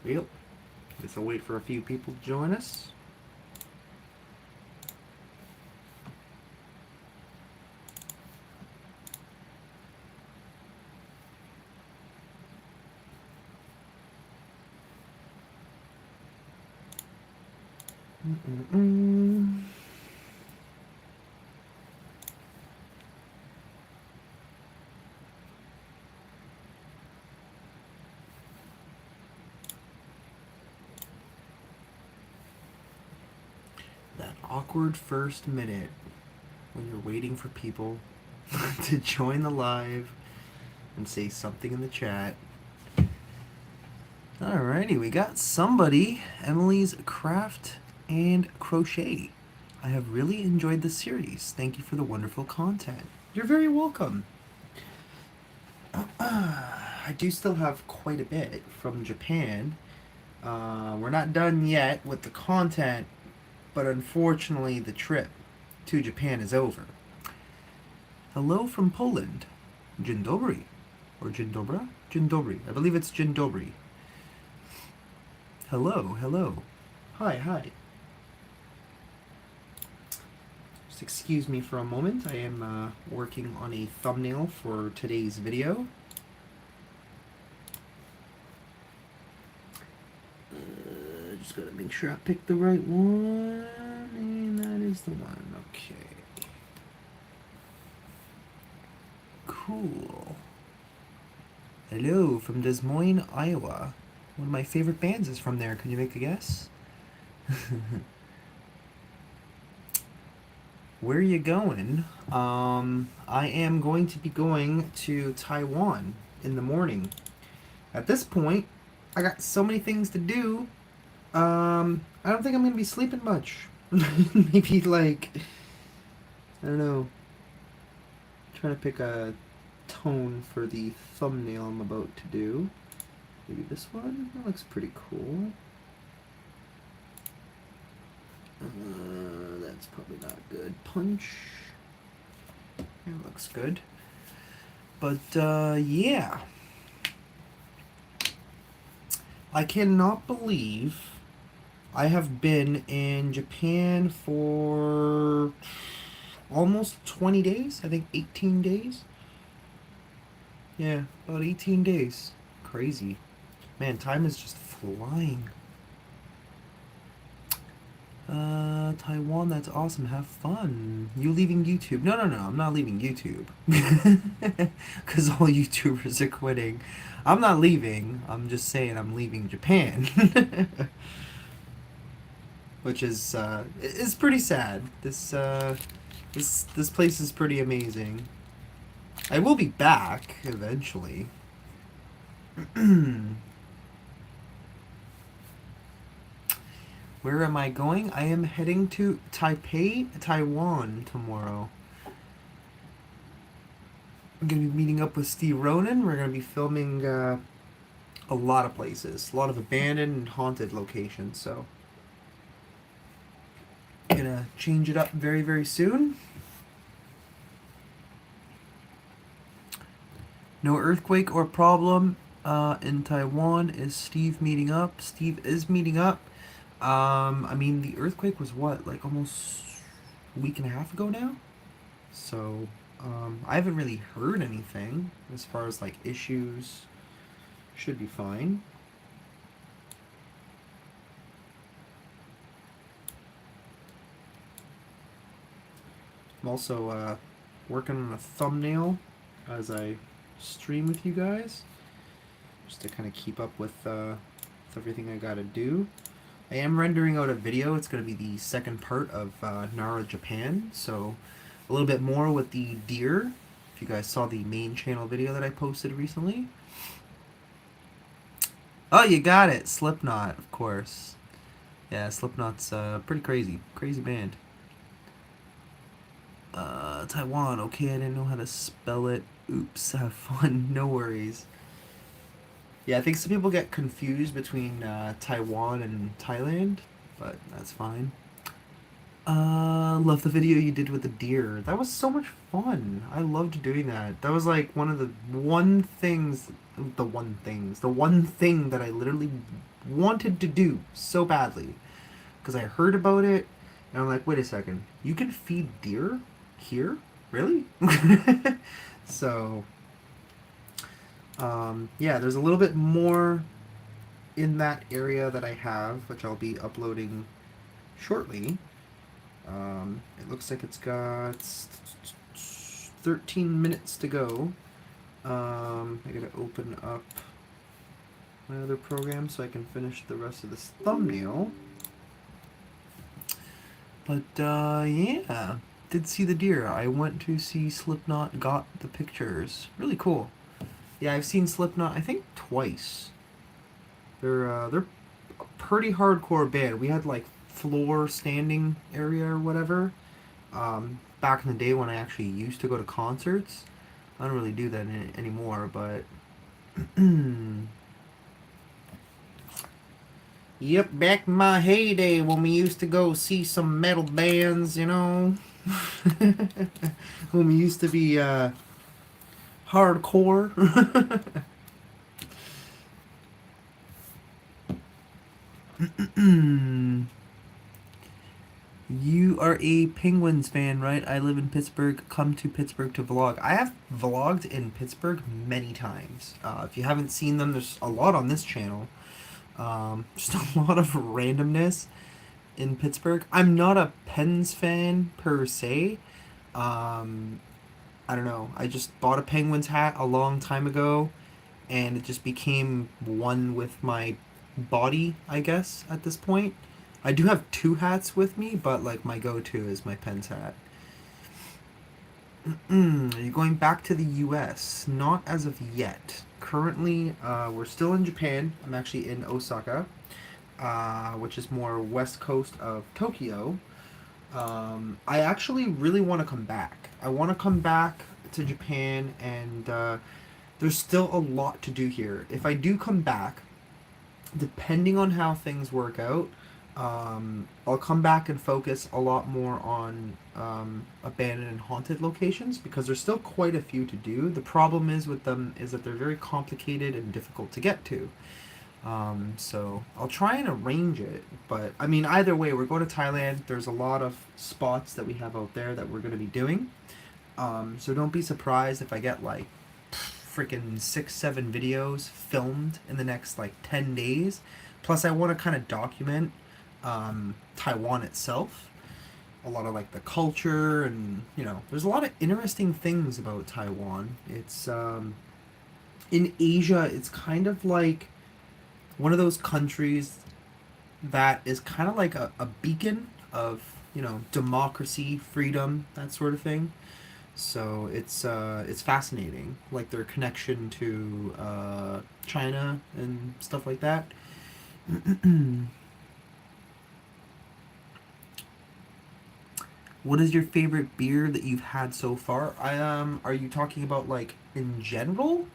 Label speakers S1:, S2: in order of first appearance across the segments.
S1: Yep. Guess I'll wait for a few people to join us. Mm-mm-mm. That awkward first minute when you're waiting for people to join the live and say something in the chat. Alrighty, we got somebody. Emily's Craft and Crochet. I have really enjoyed the series. Thank you for the wonderful content. You're very welcome. I do still have quite a bit from Japan. We're not done yet with the content, but unfortunately the trip to Japan is over. Hello from Poland. Dzień dobry. Or dzień dobra? Dzień dobry. I believe it's dzień dobry. Hello, hello. Hi, hi. Just excuse me for a moment. I am working on a thumbnail for today's video. Just gotta make sure I pick the right one. And that is the one. Okay. Cool. Hello from Des Moines, Iowa. One of my favorite bands is from there. Can you make a guess? Where are you going? I am going to be going to Taiwan in the morning. At this point, I got so many things to do. I don't think I'm going to be sleeping much. Maybe like, I don't know. I'm trying to pick a tone for the thumbnail I'm about to do. Maybe this one? That looks pretty cool. That's probably not good. Punch. That looks good. But, yeah. I cannot believe I have been in Japan for almost 20 days. I think 18 days. Yeah, about 18 days. Crazy. Man, time is just flying. Taiwan, that's awesome. Have fun. You leaving YouTube? No, I'm not leaving YouTube. Because all YouTubers are quitting. I'm not leaving. I'm just saying I'm leaving Japan. Which is pretty sad. This place is pretty amazing. I will be back eventually. Where am I going? I am heading to Taipei, Taiwan tomorrow. I'm going to be meeting up with Steve Ronan. We're going to be filming a lot of places. A lot of abandoned and haunted locations. So, going to change it up very, very soon. No earthquake or problem in Taiwan. Is Steve meeting up? Steve is meeting up. I mean, the earthquake was what, like almost a week and a half ago now? So, I haven't really heard anything as far as like issues. Should be fine. I'm also working on a thumbnail as I stream with you guys, just to kind of keep up with everything I gotta do. I am rendering out a video. It's going to be the second part of Nara Japan, so a little bit more with the deer. If you guys saw the main channel video that I posted recently. Oh, you got it! Slipknot, of course. Yeah, Slipknot's pretty crazy. Crazy band. Taiwan. Okay, I didn't know how to spell it. Oops, have fun. No worries. Yeah, I think some people get confused between Taiwan and Thailand, but that's fine. Love the video you did with the deer. That was so much fun. I loved doing that. That was like one of the one thing that I literally wanted to do so badly because I heard about it and I'm like, wait a second, you can feed deer here? Really? So, yeah, there's a little bit more in that area that I have, which I'll be uploading shortly. It looks like it's got 13 minutes to go. I gotta open up my other program so I can finish the rest of this thumbnail. But, yeah. Did see the deer. I went to see Slipknot, got the pictures. Really cool. Yeah, I've seen Slipknot, I think, twice. They're a pretty hardcore band. We had, like, floor standing area or whatever. Back in the day when I actually used to go to concerts. I don't really do that anymore, but yep, back in my heyday when we used to go see some metal bands, you know. When we used to be hardcore. You are a Penguins fan, right? I live in Pittsburgh. Come to Pittsburgh to vlog. I have vlogged in Pittsburgh many times. If you haven't seen them, there's a lot on this channel. Just a lot of randomness in Pittsburgh. I'm not a Pens fan per se. Um, I don't know. I just bought a Penguins hat a long time ago, and it just became one with my body, I guess, at this point. I do have two hats with me, but like my go-to is my Pens hat. Are you going back to the U.S.? Not as of yet. Currently, we're still in Japan. I'm actually in Osaka, which is more west coast of Tokyo. I actually really want to come back. I want to come back to Japan, and there's still a lot to do here. If I do come back, depending on how things work out, I'll come back and focus a lot more on abandoned and haunted locations because there's still quite a few to do. The problem is with them is that they're very complicated and difficult to get to. So I'll try and arrange it, but I mean either way, we're going to Thailand. There's a lot of spots that we have out there that we're going to be doing. So don't be surprised if I get like freaking 6-7 videos filmed in the next like 10 days. Plus I want to kind of document Taiwan itself, a lot of like the culture, and you know there's a lot of interesting things about Taiwan. It's in Asia, it's kind of like one of those countries that is kind of like a beacon of, you know, democracy, freedom, that sort of thing. So it's fascinating, like their connection to China and stuff like that. What is your favorite beer that you've had so far? Are you talking about like in general?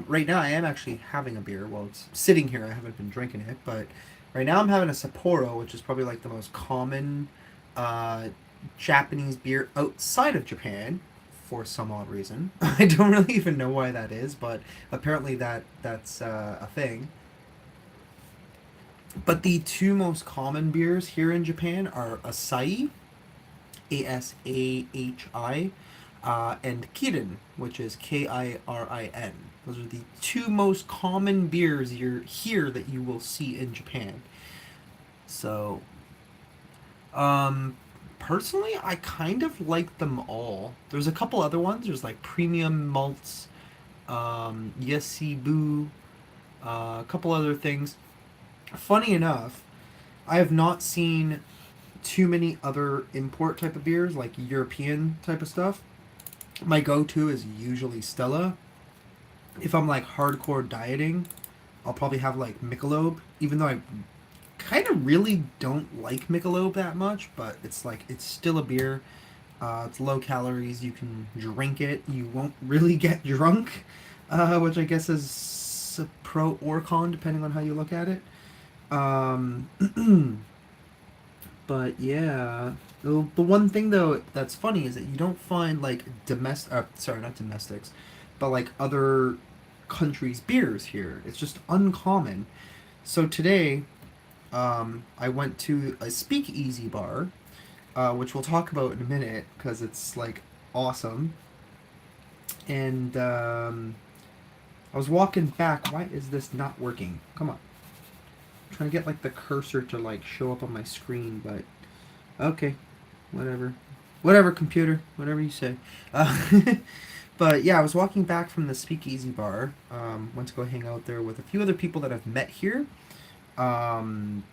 S1: Right now I am actually having a beer. Well, it's sitting here. I haven't been drinking it, but right now I'm having a Sapporo, which is probably like the most common uh, Japanese beer outside of Japan for some odd reason. I don't really even know why that is, but apparently that's a thing. But the two most common beers here in Japan are Asahi, Asahi, and Kirin, which is Kirin. Those are the two most common beers here that you will see in Japan. So, um, personally, I kind of like them all. There's a couple other ones. There's like premium malts, Yesibu, a couple other things. Funny enough, I have not seen too many other import type of beers, like European type of stuff. My go-to is usually Stella. If I'm like hardcore dieting, I'll probably have like Michelob, even though I kind of really don't like Michelob that much, but it's like it's still a beer. It's low calories. You can drink it. You won't really get drunk, which I guess is a pro or con depending on how you look at it. Um, but yeah, the one thing though that's funny is that you don't find like sorry, not domestics, but like other countries' beers here. It's just uncommon. So today, I went to a speakeasy bar, which we'll talk about in a minute because it's like awesome. And I was walking back. Why is this not working? Come on. I'm trying to get like the cursor to like show up on my screen, but okay, whatever. Whatever, computer. Whatever you say. But yeah, I was walking back from the speakeasy bar. Went to go hang out there with a few other people that I've met here. Um,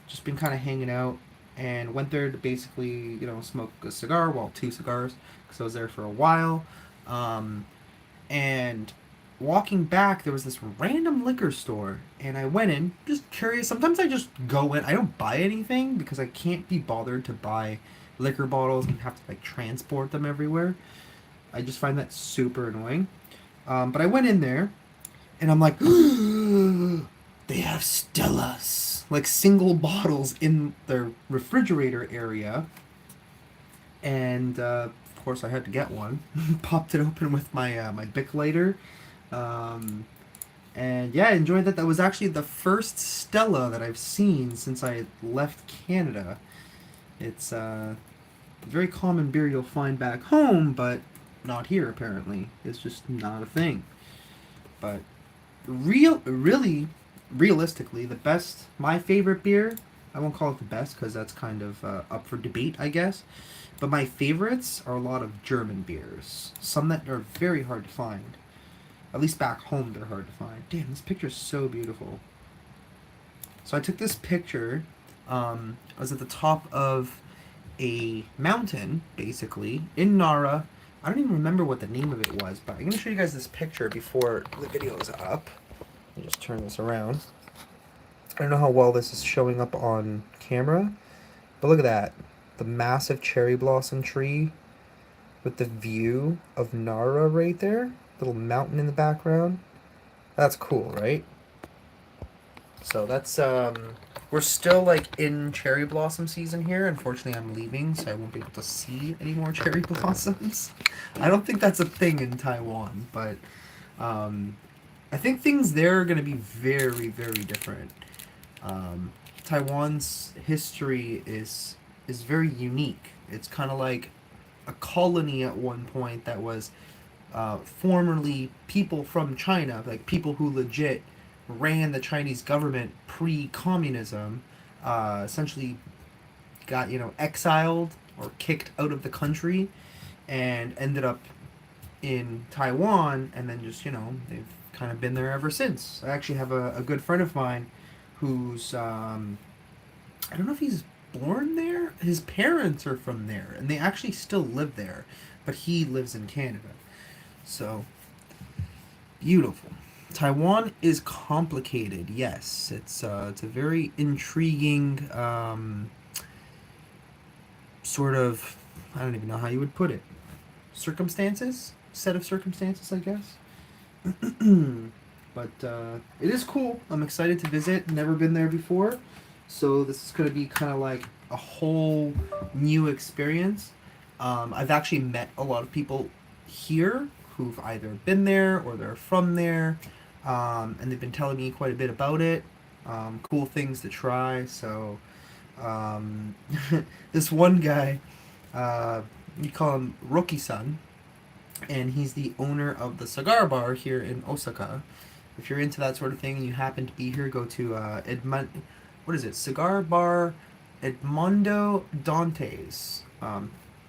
S1: just been kind of hanging out and went there to basically, smoke a cigar, well, two cigars, because I was there for a while. Um, and walking back, there was this random liquor store, and I went in, just curious. Sometimes I just go in. I don't buy anything because I can't be bothered to buy liquor bottles and have to like transport them everywhere. I just find that super annoying. But I went in there, and I'm like, they have Stellas, like single bottles in their refrigerator area. And of course, I had to get one. Popped it open with my Bic lighter. Um, and yeah, I enjoyed that. That was actually the first Stella that I've seen since I left Canada. It's a very common beer you'll find back home, but not here apparently. It's just not a thing. But really, realistically, my favorite beer, I won't call it the best because that's kind of up for debate, I guess. But my favorites are a lot of German beers. Some that are very hard to find. At least back home, they're hard to find. Damn, this picture is so beautiful. So I took this picture. I was at the top of a mountain, basically, in Nara. I don't even remember what the name of it was, but I'm going to show you guys this picture before the video is up. Let me just turn this around. I don't know how well this is showing up on camera, but look at that. The massive cherry blossom tree with the view of Nara right there. Little mountain in the background. That's cool, right? So that's, we're still like in cherry blossom season here. Unfortunately, I'm leaving, so I won't be able to see any more cherry blossoms. I don't think that's a thing in Taiwan, but I think things there are going to be very, very different. Taiwan's history is very unique. It's kind of like a colony at one point that was formerly people from China, like people who legit ran the Chinese government pre-communism, essentially got exiled or kicked out of the country, and ended up in Taiwan, and then just they've kind of been there ever since. I actually have a good friend of mine who's I don't know if he's born there. His parents are from there, and they actually still live there, but he lives in Canada. So beautiful. Taiwan is complicated. Yes, it's a very intriguing sort of, I don't even know how you would put it, set of circumstances, I guess. But it is cool. I'm excited to visit. Never been there before, so this is going to be kind of like a whole new experience. I've actually met a lot of people here who've either been there or they're from there, and they've been telling me quite a bit about it. Cool things to try. So um, this one guy, you call him Roki-san, and he's the owner of the cigar bar here in Osaka. If you're into that sort of thing and you happen to be here, go to what is it? Cigar Bar Edmondo Dante's.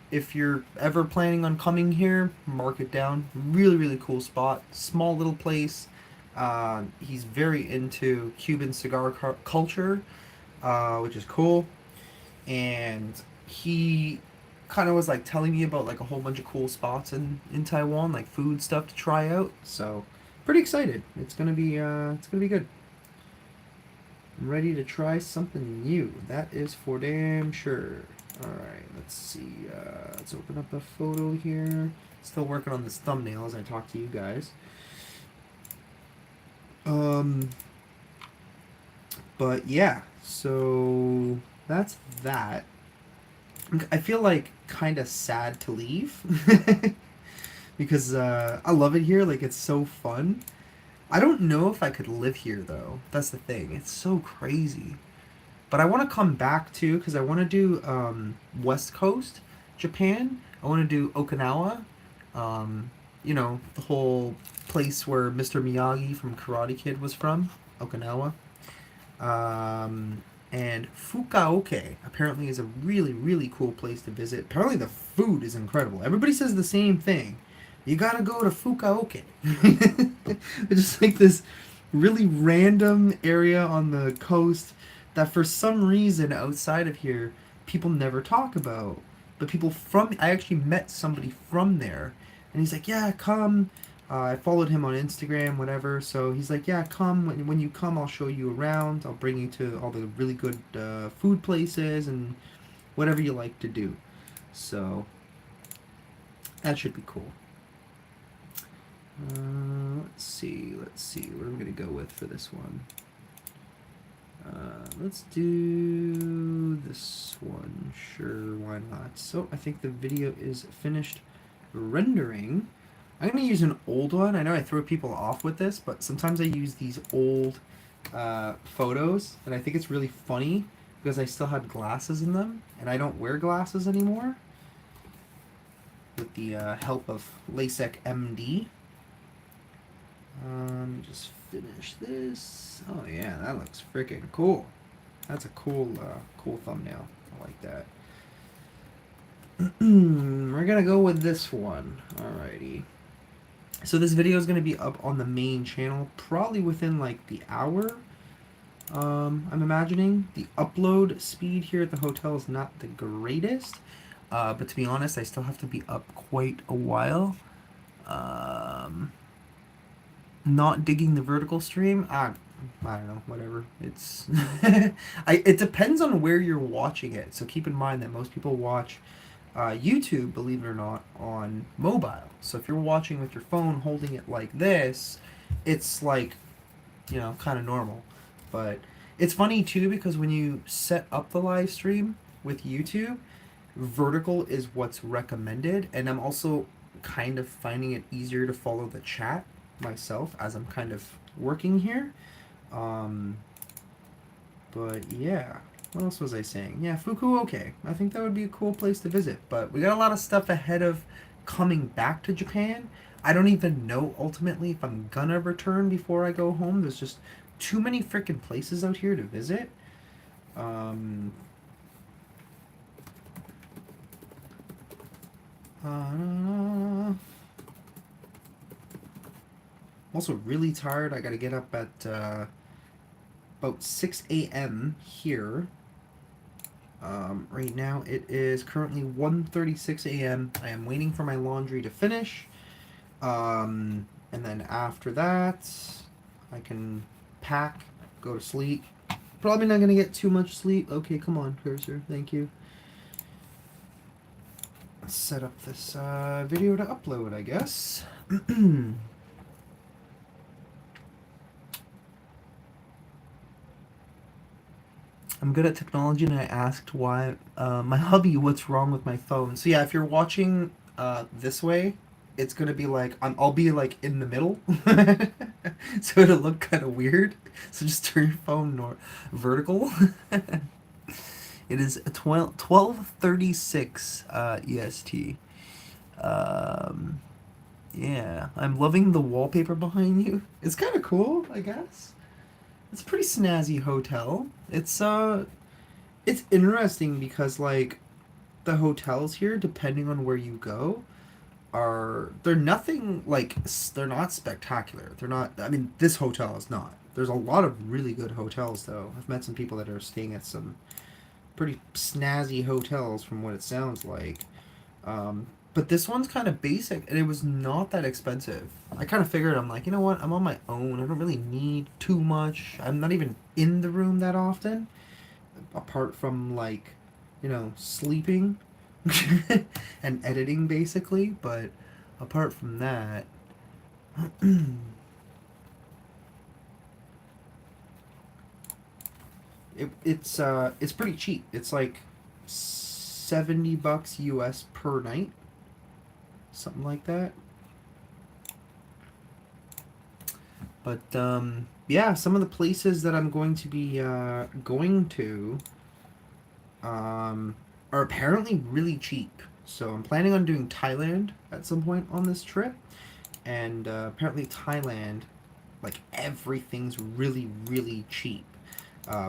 S1: If you're ever planning on coming here, mark it down. Really, really cool spot. Small little place. He's very into Cuban cigar culture, which is cool. And he kind of was like telling me about like a whole bunch of cool spots in Taiwan, like food stuff to try out. So pretty excited. It's gonna be good. I'm ready to try something new. That is for damn sure. All right, let's see. Let's open up a photo here. Still working on this thumbnail as I talk to you guys. But yeah, so that's that. I feel like kind of sad to leave because I love it here. Like it's so fun. I don't know if I could live here though. That's the thing. It's so crazy. But I want to come back too because I want to do West Coast Japan. I want to do Okinawa. Um, you know, the whole place where Mr. Miyagi from Karate Kid was from, Okinawa. Um, and Fukaoka apparently is a really, really cool place to visit. Apparently, the food is incredible. Everybody says the same thing. You gotta go to Fukaoka. It's just like this really random area on the coast that for some reason outside of here people never talk about. But people from I actually met somebody from there, and he's like, "Yeah, come." I followed him on Instagram, whatever. So he's like, "Yeah, come when you come. I'll show you around. I'll bring you to all the really good food places and whatever you like to do." So that should be cool. Let's see. Let's see. What are we gonna go with for this one? Let's do this one. Sure, why not? So I think the video is finished rendering. I'm going to use an old one. I know I throw people off with this, but sometimes I use these old photos, and I think it's really funny because I still had glasses in them, and I don't wear glasses anymore with the help of LASIK MD. Just finish this. Oh yeah, that looks freaking cool. That's a cool, cool thumbnail. I like that. We're gonna go with this one. Alrighty. So this video is gonna be up on the main channel probably within like the hour. I'm imagining the upload speed here at the hotel is not the greatest, but to be honest, I still have to be up quite a while. Not digging the vertical stream. I don't know, whatever. It's it depends on where you're watching it. So keep in mind that most people watch YouTube, believe it or not, on mobile. So if you're watching with your phone holding it like this, it's like, you know, kind of normal. But it's funny too because when you set up the live stream with YouTube, vertical is what's recommended, and I'm also kind of finding it easier to follow the chat myself as I'm kind of working here. Um, but yeah, what else was I saying? Yeah, Fukuoka. I think that would be a cool place to visit. But we got a lot of stuff ahead of coming back to Japan. I don't even know ultimately if I'm gonna return before I go home. There's just too many freaking places out here to visit. Um, I'm also really tired. I gotta get up at about 6 a.m. here. Right now it is currently 1:36 a.m. I am waiting for my laundry to finish. And then after that, I can pack, go to sleep. Probably not going to get too much sleep. Okay, come on, cursor. Thank you. Let's set up this video to upload, I guess. I'm good at technology, and I asked why my hubby, what's wrong with my phone. So yeah, if you're watching this way, it's gonna be like I'll be like in the middle, so it'll look kind of weird. So just turn your phone vertical. It is 12:36 EST. Um, yeah, I'm loving the wallpaper behind you. It's kind of cool, I guess. It's a pretty snazzy hotel. It's interesting because like the hotels here, depending on where you go, they're nothing like they're not spectacular. They're not. I mean, this hotel is not. There's a lot of really good hotels though. I've met some people that are staying at some pretty snazzy hotels from what it sounds like. But this one's kind of basic, and it was not that expensive. I kind of figured, I'm like, you know what? I'm on my own. I don't really need too much. I'm not even in the room that often, apart from like, you know, sleeping and editing basically. But apart from that, it's pretty cheap. It's like $70 US per night, something like that. But yeah, some of the places that I'm going to be going to are apparently really cheap. So I'm planning on doing Thailand at some point on this trip, and apparently Thailand, like everything's really really cheap.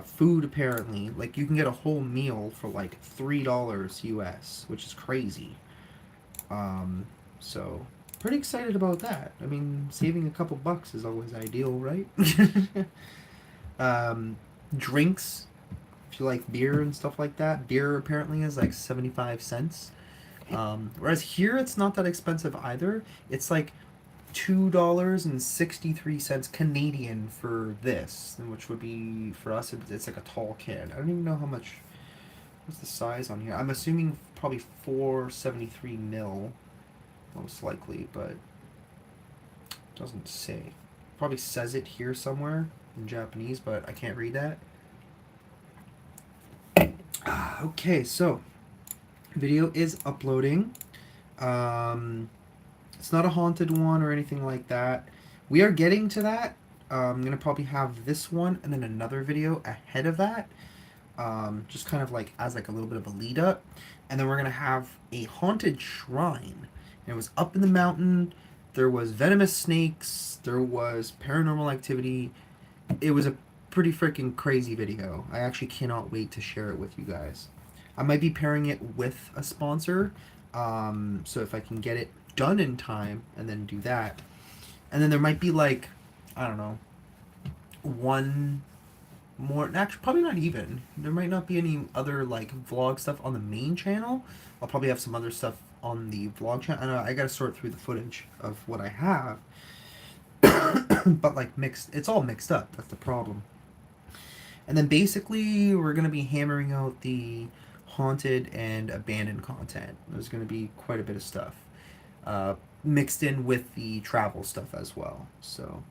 S1: Food apparently, like you can get a whole meal for like $3 US, which is crazy. Um, so pretty excited about that. I mean, saving a couple bucks is always ideal, right? um, Drinks, if you like beer and stuff like that, beer apparently is like 75 cents. Whereas here it's not that expensive either. It's like $2.63 Canadian for this, which would be for us. It's like a tall can. I don't even know how much. What's the size on here? I'm assuming probably 473 mil, most likely, but it doesn't say. Probably says it here somewhere in Japanese, but I can't read that. Okay, so video is uploading. It's not a haunted one or anything like that. We are getting to that. I'm gonna probably have this one and then another video ahead of that, just kind of like as like a little bit of a lead up, and then we're gonna have a haunted shrine. And it was up in the mountain. There was venomous snakes. There was paranormal activity. It was a pretty freaking crazy video. I actually cannot wait to share it with you guys. I might be pairing it with a sponsor, so if I can get it done in time and then do that, and then there might be like, I don't know, one more. Actually, probably not even. There might not be any other like vlog stuff on the main channel. I'll probably have some other stuff on the vlog channel. I know I gotta sort through the footage of what I have, but like mixed. It's all mixed up. That's the problem. And then basically, we're gonna be hammering out the haunted and abandoned content. There's gonna be quite a bit of stuff mixed in with the travel stuff as well. So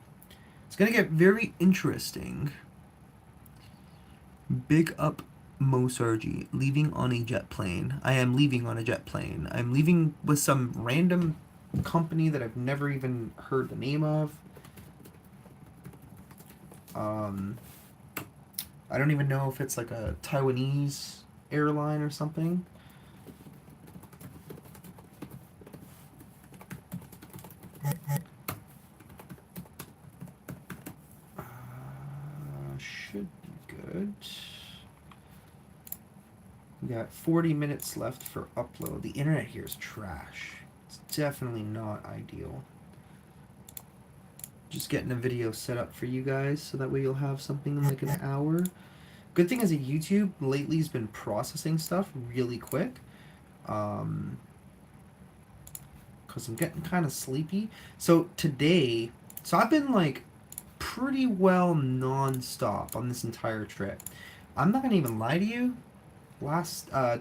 S1: it's gonna get very interesting. Big up Mosarji, leaving on a jet plane. I am leaving on a jet plane. I'm leaving with some random company that I've never even heard the name of. I don't even know if it's like a Taiwanese airline or something. Should be good. We got 40 minutes left for upload. The internet here is trash. It's definitely not ideal. Just getting a video set up for you guys so that way you'll have something in like an hour. Good thing is that YouTube lately has been processing stuff really quick. Because I'm getting kind of sleepy. So today, I've been like pretty well non-stop on this entire trip. I'm not gonna even lie to you.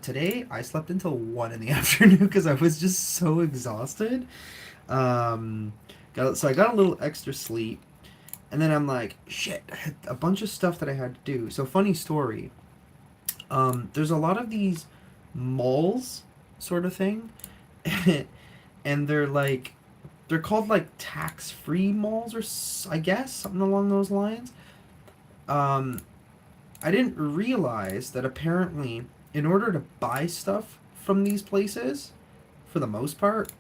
S1: Today I slept until 1 in the afternoon because I was just so exhausted. So I got a little extra sleep, and then I'm like, shit, I had a bunch of stuff that I had to do. So funny story. There's a lot of these malls, sort of thing, and they're called like tax-free malls, or I guess something along those lines. I didn't realize that apparently, in order to buy stuff from these places, for the most part,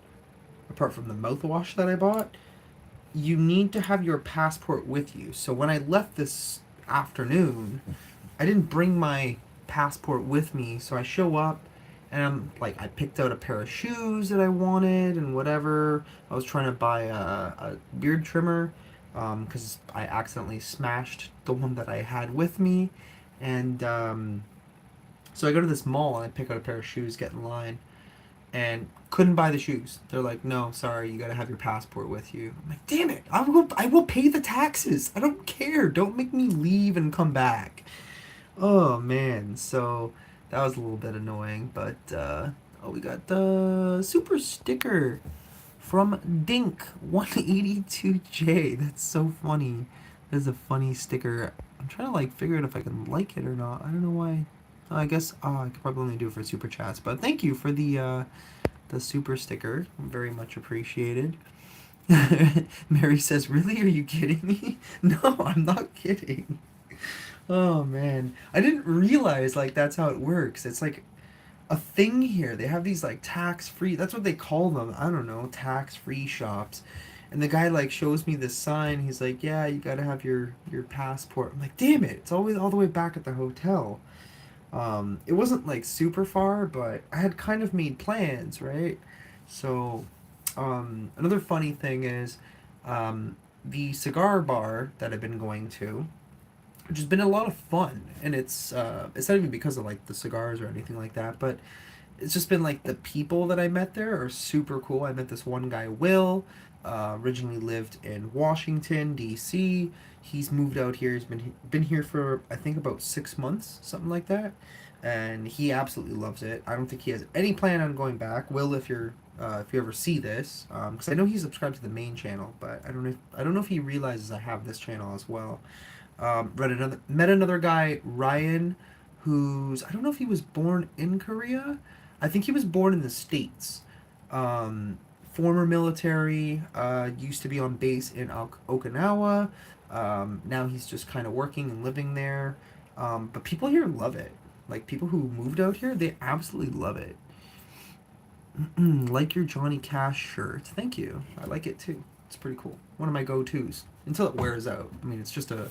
S1: apart from the mouthwash that I bought, you need to have your passport with you. So when I left this afternoon, I didn't bring my passport with me. So I show up, and I'm like, I picked out a pair of shoes that I wanted and whatever. I was trying to buy a beard trimmer because I accidentally smashed the one that I had with me. And so I go to this mall and I pick out a pair of shoes, get in line, and couldn't buy the shoes. They're like, no, sorry, you gotta have your passport with you. I'm like, damn it, I will pay the taxes. I don't care. Don't make me leave and come back. Oh man, so that was a little bit annoying, but oh, we got the super sticker from Dink 182J. That's so funny. That's a funny sticker. I'm trying to like figure out if I can like it or not. I don't know why. I guess I could probably only do it for super chats, but thank you for the super sticker. Very much appreciated. Mary says, "Really? Are you kidding me?" No, I'm not kidding. Oh man, I didn't realize like that's how it works. It's like a thing here. They have these like tax free. That's what they call them. I don't know, tax free shops. And the guy like shows me this sign. He's like, "Yeah, you gotta have your passport." I'm like, "Damn it! It's always all the way back at the hotel." It wasn't like super far, but I had kind of made plans, right? So, another funny thing is, um, the cigar bar that I've been going to, which has been a lot of fun, and it's not even because of like the cigars or anything like that, but it's just been like the people that I met there are super cool. I met this one guy, Will, originally lived in Washington D.C. He's moved out here. He's been here for I think about 6 months, something like that, and he absolutely loves it. I don't think he has any plan on going back. Will, if you ever see this, because I know he's subscribed to the main channel, but I don't know if he realizes I have this channel as well. Met another guy, Ryan, who's I don't know if he was born in Korea. I think he was born in the States. Um, Former military, used to be on base in Okinawa. Now he's just kind of working and living there. But people here love it. Like people who moved out here, they absolutely love it. Like your Johnny Cash shirt. Thank you. I like it too. It's pretty cool. One of my go-tos until it wears out. I mean, it's just a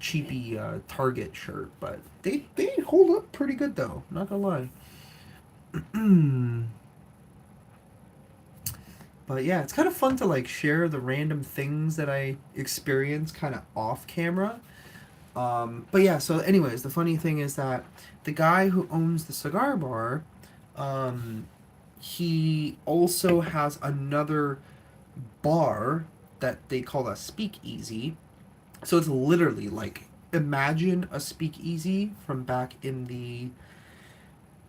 S1: cheapy Target shirt, but they hold up pretty good though. Not gonna lie. But yeah, it's kind of fun to like share the random things that I experience kind of off camera. But yeah, so anyways, the funny thing is that the guy who owns the cigar bar, um, he also has another bar that they call a speakeasy. So it's literally like imagine a speakeasy from back in the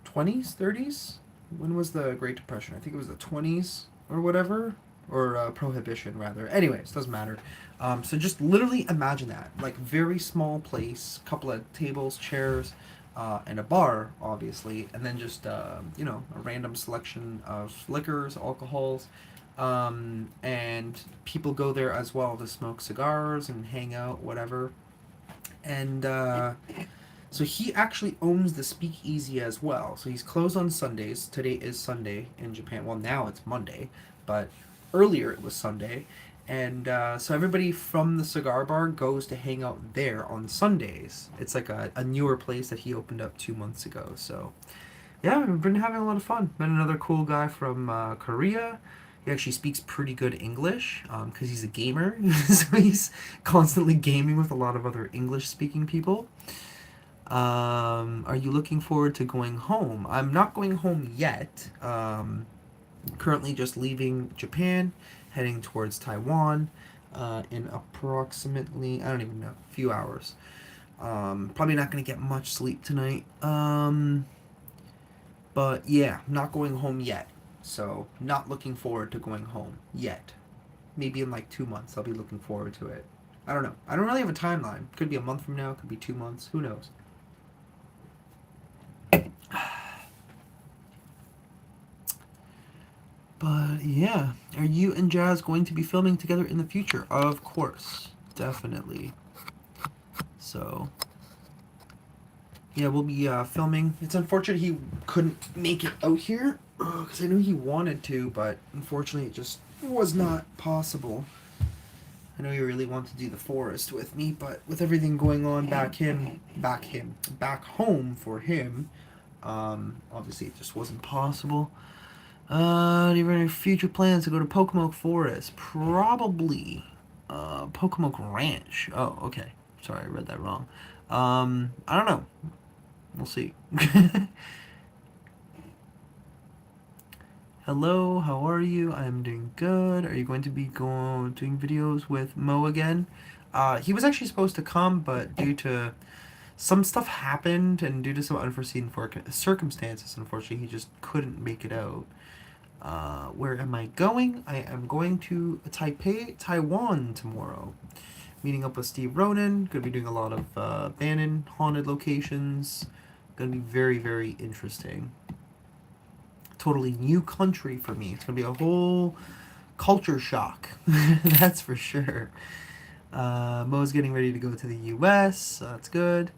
S1: 20s, 30s. When was the Great Depression? I think it was the 20s or whatever, or Prohibition rather. Anyways, doesn't matter. So just literally imagine that, like very small place, couple of tables, chairs, and a bar, obviously, and then just a random selection of liquors, alcohols, and people go there as well to smoke cigars and hang out, whatever. And so he actually owns the speakeasy as well. So he's closed on Sundays. Today is Sunday in Japan. Well, now it's Monday, but earlier it was Sunday. And so everybody from the cigar bar goes to hang out there on Sundays. It's like a newer place that he opened up 2 months ago. So yeah, I've been having a lot of fun. Met another cool guy from Korea. He actually speaks pretty good English because he's a gamer. So he's constantly gaming with a lot of other English speaking people. Are you looking forward to going home? I'm not going home yet. Currently just leaving Japan, heading towards Taiwan in approximately, I don't even know, a few hours. Probably not going to get much sleep tonight. But yeah, not going home yet. So, not looking forward to going home yet. Maybe in like 2 months I'll be looking forward to it. I don't know. I don't really have a timeline. Could be a month from now, could be 2 months. Who knows? But yeah, are you and Jazz going to be filming together in the future? Of course, definitely. So yeah, we'll be filming. It's unfortunate he couldn't make it out here because I knew he wanted to, but unfortunately it just was not possible. I know he really wanted to do the forest with me, but with everything going on back home for him, obviously it just wasn't possible. Do you have any future plans to go to Pocomoke Forest? Probably. Pocomoke Ranch. Oh, okay. Sorry, I read that wrong. I don't know. We'll see. Hello, how are you? I'm doing good. Are you going to be doing videos with Mo again? He was actually supposed to come, but due to some stuff happened and due to some unforeseen circumstances, unfortunately, he just couldn't make it out. Where am I going? I am going to Taipei, Taiwan tomorrow. Meeting up with Steve Ronan. Going to be doing a lot of Bannon haunted locations. Going to be very, very interesting. Totally new country for me. It's going to be a whole culture shock. That's for sure. Mo's getting ready to go to the U.S., so that's good.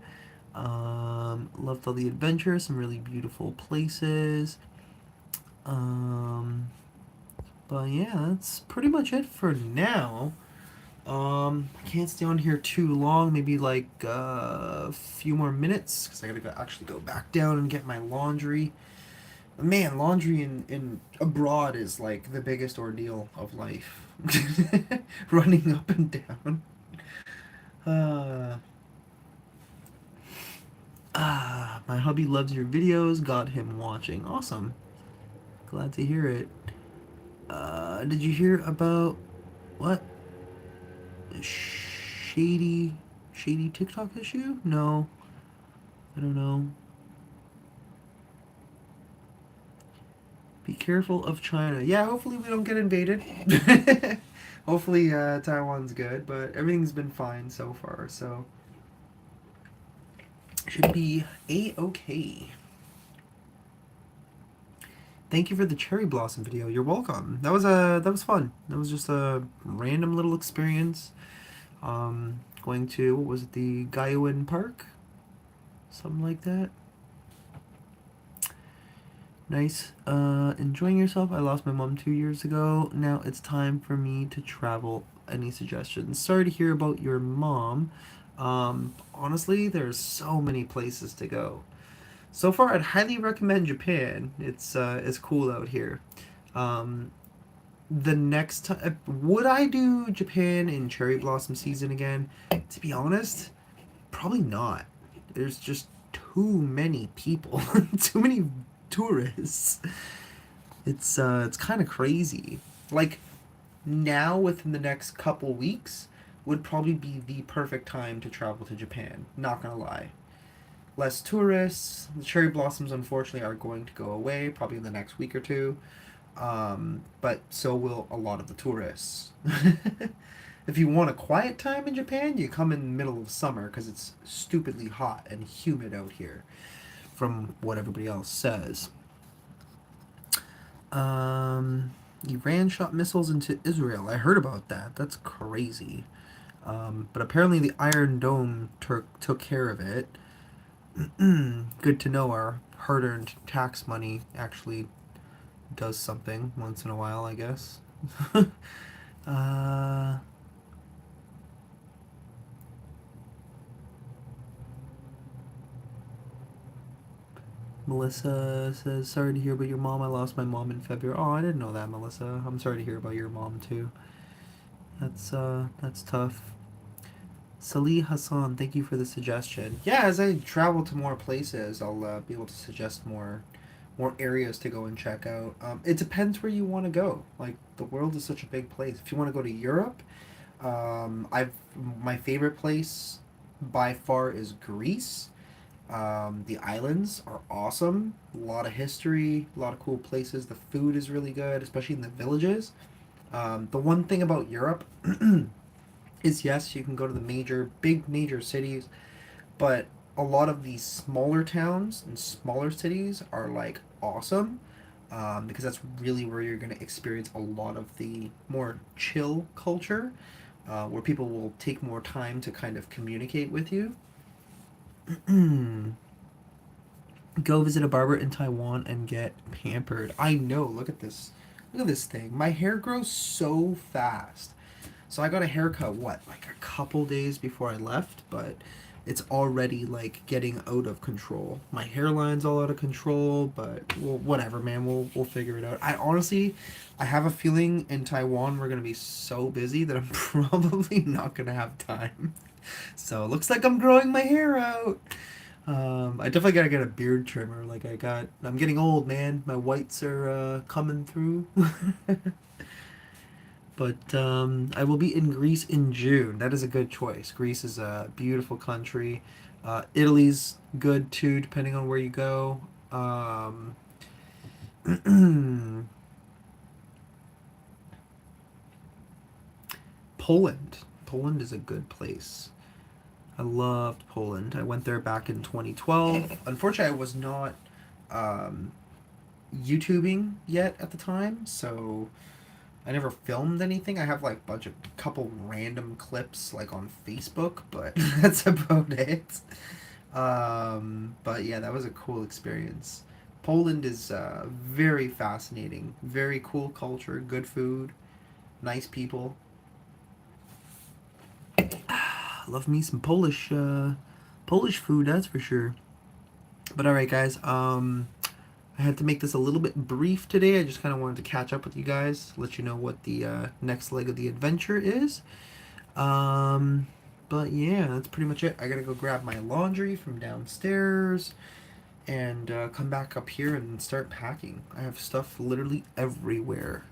S1: Loved all the adventures, some really beautiful places. Um, but yeah, that's pretty much it for now. I can't stay on here too long. Maybe like a few more minutes because I gotta actually go back down and get my laundry. Man, laundry in abroad is like the biggest ordeal of life. Running up and down. Uh, my hubby loves your videos. Got him watching. Awesome. Glad to hear it. Did you hear about what? Shady, shady TikTok issue? No, I don't know. Be careful of China. Yeah, hopefully we don't get invaded. Hopefully Taiwan's good, but everything's been fine so far, so should be a-okay. Thank you for the cherry blossom video. You're welcome. That was fun. That was just a random little experience. Going to, what was it, the Gaiwan Park? Something like that. Nice. Enjoying yourself? I lost my mom 2 years ago. Now it's time for me to travel. Any suggestions? Sorry to hear about your mom. Honestly, there's so many places to go. So far, I'd highly recommend Japan. It's cool out here. Um, the next time, would I do Japan in cherry blossom season again? To be honest, probably not. There's just too many people, too many tourists. It's kind of crazy. Like now, within the next couple weeks, would probably be the perfect time to travel to Japan. Not gonna lie. Less tourists. The cherry blossoms, unfortunately, are going to go away probably in the next week or two. But so will a lot of the tourists. If you want a quiet time in Japan, you come in the middle of summer because it's stupidly hot and humid out here, from what everybody else says. Iran shot missiles into Israel. I heard about that. That's crazy. But apparently the Iron Dome took care of it. Good to know our hard-earned tax money actually does something once in a while, I guess. uh, Melissa says, sorry to hear about your mom. I lost my mom in February. Oh, I didn't know that, Melissa. I'm sorry to hear about your mom too. That's tough. Salih Hassan, thank you for the suggestion. Yeah, as I travel to more places, I'll be able to suggest more areas to go and check out. It depends where you want to go. Like the world is such a big place. If you want to go to Europe, I've my favorite place by far is Greece. The islands are awesome. A lot of history, a lot of cool places. The food is really good, especially in the villages. The one thing about Europe is yes, you can go to the big major cities, but a lot of these smaller towns and smaller cities are like awesome because that's really where you're going to experience a lot of the more chill culture where people will take more time to kind of communicate with you. Go visit a barber in Taiwan and get pampered. I know, look at this. Look at this thing. My hair grows so fast. So I got a haircut, what, like a couple days before I left, but it's already like getting out of control. My hairline's all out of control, but well, whatever, man. We'll figure it out. I have a feeling in Taiwan we're gonna be so busy that I'm probably not gonna have time. So it looks like I'm growing my hair out. I definitely gotta get a beard trimmer. I'm getting old, man. My whites are coming through. But I will be in Greece in June. That is a good choice. Greece is a beautiful country. Italy's good too, depending on where you go. Poland. Poland is a good place. I loved Poland. I went there back in 2012. Unfortunately, I was not um, YouTubing yet at the time, so I never filmed anything. I have like a couple random clips like on Facebook, but that's about it. But yeah, that was a cool experience. Poland is very fascinating, very cool culture, good food, nice people. Love me some Polish food, that's for sure. But all right, guys. I had to make this a little bit brief today. I just kind of wanted to catch up with you guys, let you know what the next leg of the adventure is. Um, but yeah, that's pretty much it. I gotta go grab my laundry from downstairs and come back up here and start packing. I have stuff literally everywhere.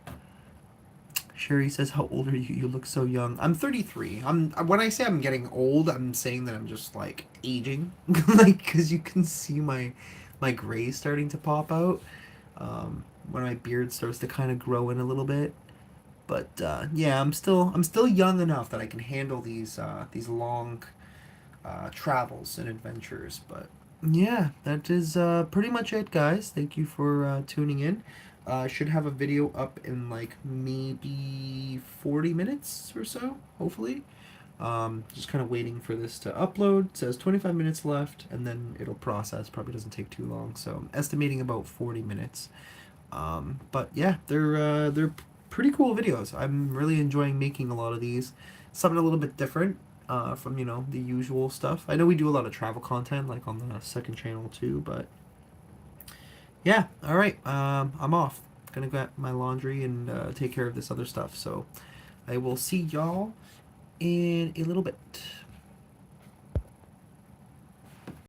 S1: Sherry says, "How old are you? You look so young." I'm 33. I'm when I say I'm getting old, I'm saying that I'm just like aging, like because you can see my gray starting to pop out when my beard starts to kind of grow in a little bit. But yeah, I'm still young enough that I can handle these long travels and adventures. But yeah, that is pretty much it, guys. Thank you for tuning in. I should have a video up in like maybe 40 minutes or so, hopefully. Just kind of waiting for this to upload. It says 25 minutes left, and then it'll process. Probably doesn't take too long, so I'm estimating about 40 minutes. But yeah, they're pretty cool videos. I'm really enjoying making a lot of these. Something a little bit different from the usual stuff. I know we do a lot of travel content, like on the second channel too. But yeah, all right. I'm off. Gonna get my laundry and take care of this other stuff. So I will see y'all in a little bit.